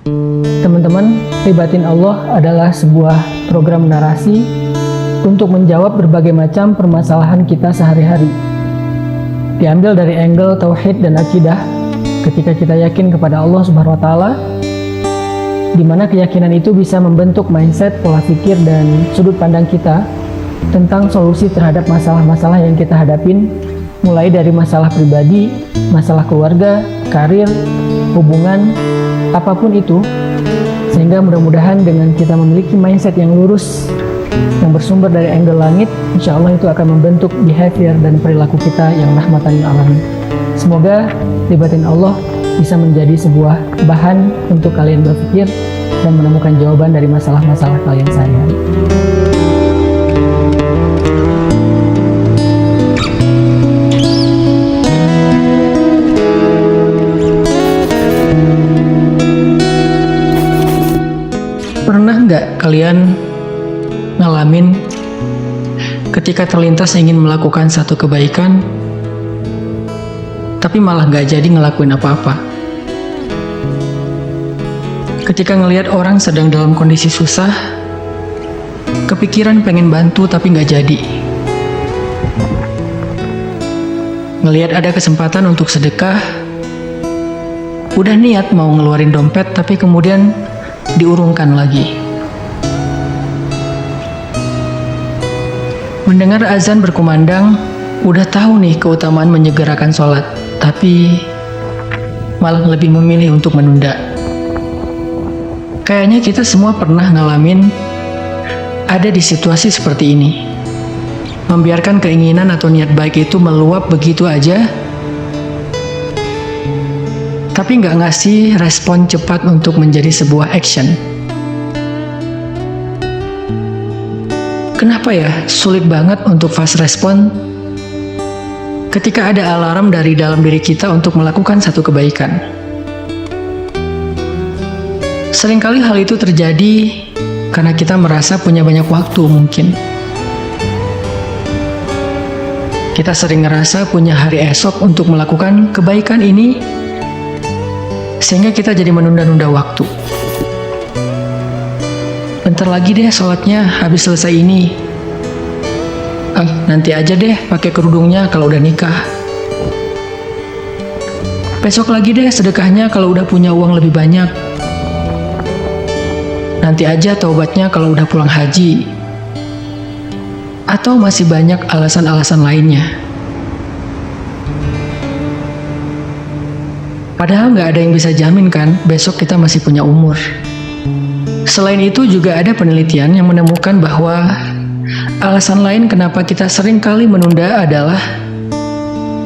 Teman-teman, Libatin Allah adalah sebuah program narasi untuk menjawab berbagai macam permasalahan kita sehari-hari. Diambil dari angle tauhid dan akidah, ketika kita yakin kepada Allah Subhanahu wa taala, di mana keyakinan itu bisa membentuk mindset, pola pikir, dan sudut pandang kita tentang solusi terhadap masalah-masalah yang kita hadapin, mulai dari masalah pribadi, masalah keluarga, karir, hubungan, apapun itu. Sehingga mudah-mudahan dengan kita memiliki mindset yang lurus, yang bersumber dari angle langit, insya Allah itu akan membentuk behavior dan perilaku kita yang rahmatan lil alamin. Semoga Libatin Allah bisa menjadi sebuah bahan untuk kalian berpikir dan menemukan jawaban dari masalah-masalah kalian sehari-hari. Pernah nggak kalian ngalamin ketika terlintas ingin melakukan satu kebaikan, tapi malah nggak jadi ngelakuin apa-apa? Ketika ngelihat orang sedang dalam kondisi susah, kepikiran pengen bantu tapi nggak jadi. Ngelihat ada kesempatan untuk sedekah, udah niat mau ngeluarin dompet tapi kemudian diurungkan lagi. Mendengar azan berkumandang, udah tahu nih keutamaan menyegerakan sholat, tapi malah lebih memilih untuk menunda. Kayaknya kita semua pernah ngalamin ada di situasi seperti ini. Membiarkan keinginan atau niat baik itu meluap begitu aja, tapi nggak ngasih respon cepat untuk menjadi sebuah action. Kenapa ya sulit banget untuk fast respon ketika ada alarm dari dalam diri kita untuk melakukan satu kebaikan? Seringkali hal itu terjadi karena kita merasa punya banyak waktu mungkin. Kita sering ngerasa punya hari esok untuk melakukan kebaikan ini, sehingga kita jadi menunda-nunda waktu. Bentar lagi deh sholatnya, habis selesai ini. Nanti aja deh pakai kerudungnya kalau udah nikah. Besok lagi deh sedekahnya kalau udah punya uang lebih banyak. Nanti aja taubatnya kalau udah pulang haji. Atau masih banyak alasan-alasan lainnya. Padahal nggak ada yang bisa jamin kan besok kita masih punya umur. Selain itu juga ada penelitian yang menemukan bahwa alasan lain kenapa kita sering kali menunda adalah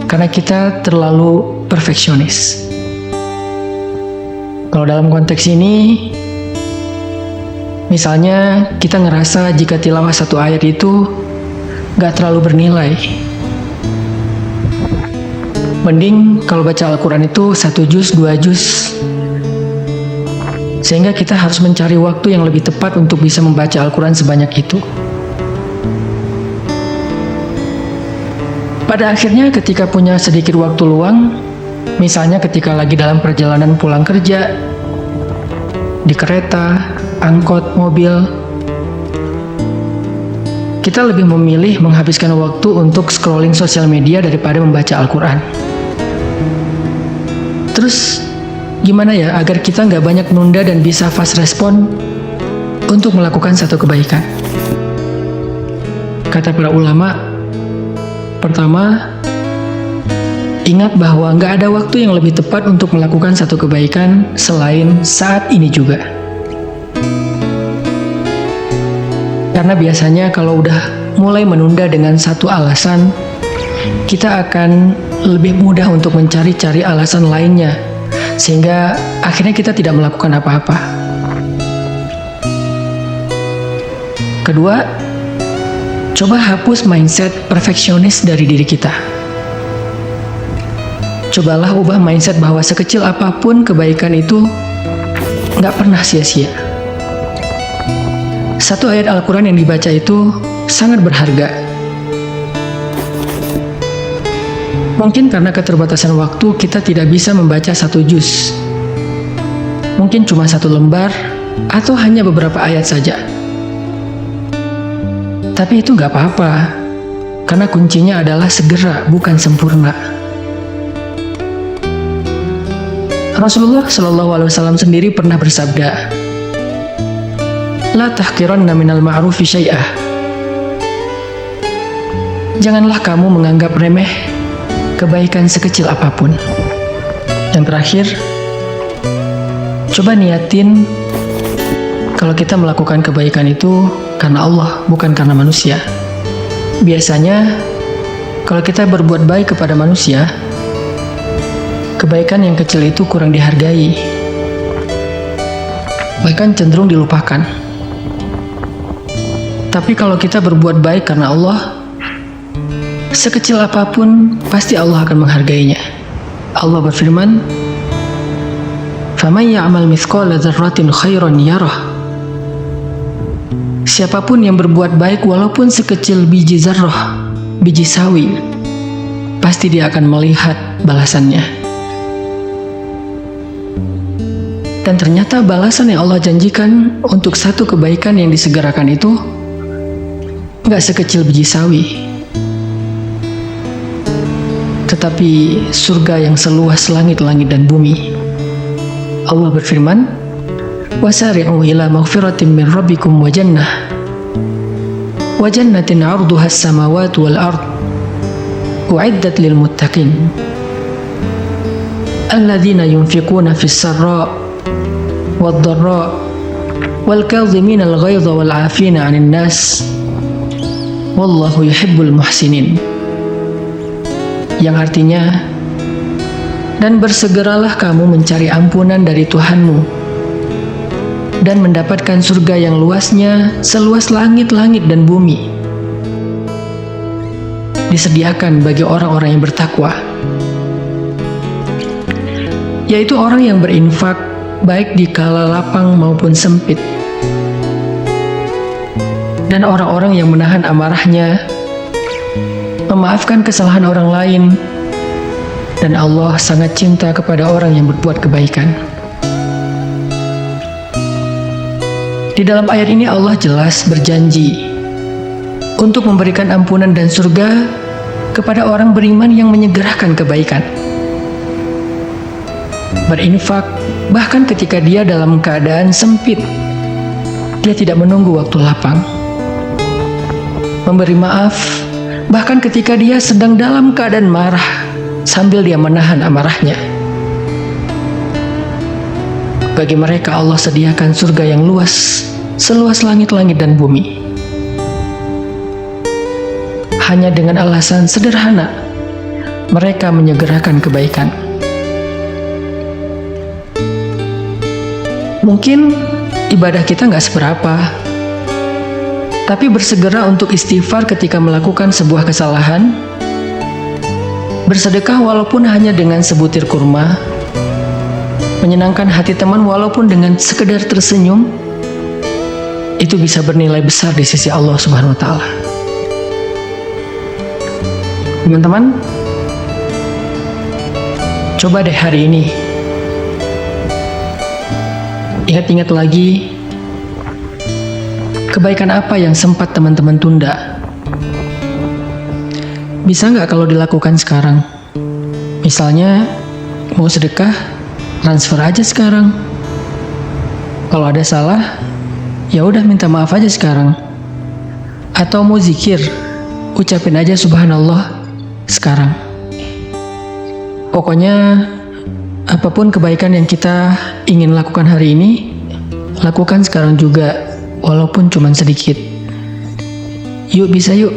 karena kita terlalu perfeksionis. Kalau dalam konteks ini, misalnya kita ngerasa jika tilawah satu ayat itu nggak terlalu bernilai. Mending kalau baca Al-Quran itu 1 juz, 2 juz. Sehingga kita harus mencari waktu yang lebih tepat untuk bisa membaca Al-Quran sebanyak itu. Pada akhirnya ketika punya sedikit waktu luang, misalnya ketika lagi dalam perjalanan pulang kerja, di kereta, angkot, mobil, kita lebih memilih menghabiskan waktu untuk scrolling sosial media daripada membaca Al-Quran. Terus gimana ya agar kita nggak banyak nunda dan bisa fast respon untuk melakukan satu kebaikan? Kata para ulama, pertama, ingat bahwa nggak ada waktu yang lebih tepat untuk melakukan satu kebaikan selain saat ini juga. Karena biasanya kalau udah mulai menunda dengan satu alasan, kita akan lebih mudah untuk mencari-cari alasan lainnya, sehingga akhirnya kita tidak melakukan apa-apa. Kedua, coba hapus mindset perfeksionis dari diri kita. Cobalah ubah mindset bahwa sekecil apapun kebaikan itu nggak pernah sia-sia. Satu ayat Al-Quran yang dibaca itu sangat berharga. Mungkin karena keterbatasan waktu kita tidak bisa membaca 1 juz. Mungkin cuma 1 lembar atau hanya beberapa ayat saja. Tapi itu gak apa-apa, karena kuncinya adalah segera, bukan sempurna. Rasulullah SAW sendiri pernah bersabda, "La tahqiranna minal ma'rufi syai'ah." Janganlah kamu menganggap remeh kebaikan sekecil apapun. Yang terakhir, coba niatin kalau kita melakukan kebaikan itu karena Allah, bukan karena manusia. Biasanya, kalau kita berbuat baik kepada manusia, kebaikan yang kecil itu kurang dihargai, bahkan cenderung dilupakan. Tapi kalau kita berbuat baik karena Allah, sekecil apapun pasti Allah akan menghargainya. Allah berfirman, "Faman ya'mal mithqala dzarratin khairan yarah." Siapapun yang berbuat baik walaupun sekecil biji zarrah, biji sawi, pasti dia akan melihat balasannya. Dan ternyata balasan yang Allah janjikan untuk satu kebaikan yang disegerakan itu gak sekecil biji sawi, tetapi surga yang seluas langit-langit dan bumi. Allah berfirman, "Wasari'u ila maghfiratin min rabbikum wa jannatin 'arduha as-samawati wal ard u'iddat lil muttaqin alladzina yunfiquna fis sarra' wad dharra' wal kadhimina al ghaidha wal 'afina 'anil nas wallahu yuhibbul muhsinin." Yang artinya, dan bersegeralah kamu mencari ampunan dari Tuhanmu dan mendapatkan surga yang luasnya seluas langit-langit dan bumi, disediakan bagi orang-orang yang bertakwa, yaitu orang yang berinfak baik di kala lapang maupun sempit, dan orang-orang yang menahan amarahnya, memaafkan kesalahan orang lain, dan Allah sangat cinta kepada orang yang berbuat kebaikan. Di dalam ayat ini Allah jelas berjanji untuk memberikan ampunan dan surga kepada orang beriman yang menyegerakan kebaikan, berinfak bahkan ketika dia dalam keadaan sempit, dia tidak menunggu waktu lapang, memberi maaf bahkan ketika dia sedang dalam keadaan marah sambil dia menahan amarahnya. Bagi mereka Allah sediakan surga yang luas, seluas langit-langit dan bumi, hanya dengan alasan sederhana, mereka menyegerakan kebaikan. Mungkin ibadah kita nggak seberapa, tapi bersegera untuk istighfar ketika melakukan sebuah kesalahan, bersedekah walaupun hanya dengan sebutir kurma, menyenangkan hati teman walaupun dengan sekedar tersenyum, itu bisa bernilai besar di sisi Allah Subhanahu wa Ta'ala. Teman-teman, coba deh hari ini ingat-ingat lagi kebaikan apa yang sempat teman-teman tunda. Bisa nggak kalau dilakukan sekarang? Misalnya mau sedekah, transfer aja sekarang. Kalau ada salah, ya udah minta maaf aja sekarang. Atau mau zikir, ucapin aja subhanallah sekarang. Pokoknya apapun kebaikan yang kita ingin lakukan hari ini, lakukan sekarang juga walaupun cuma sedikit. Yuk, bisa yuk.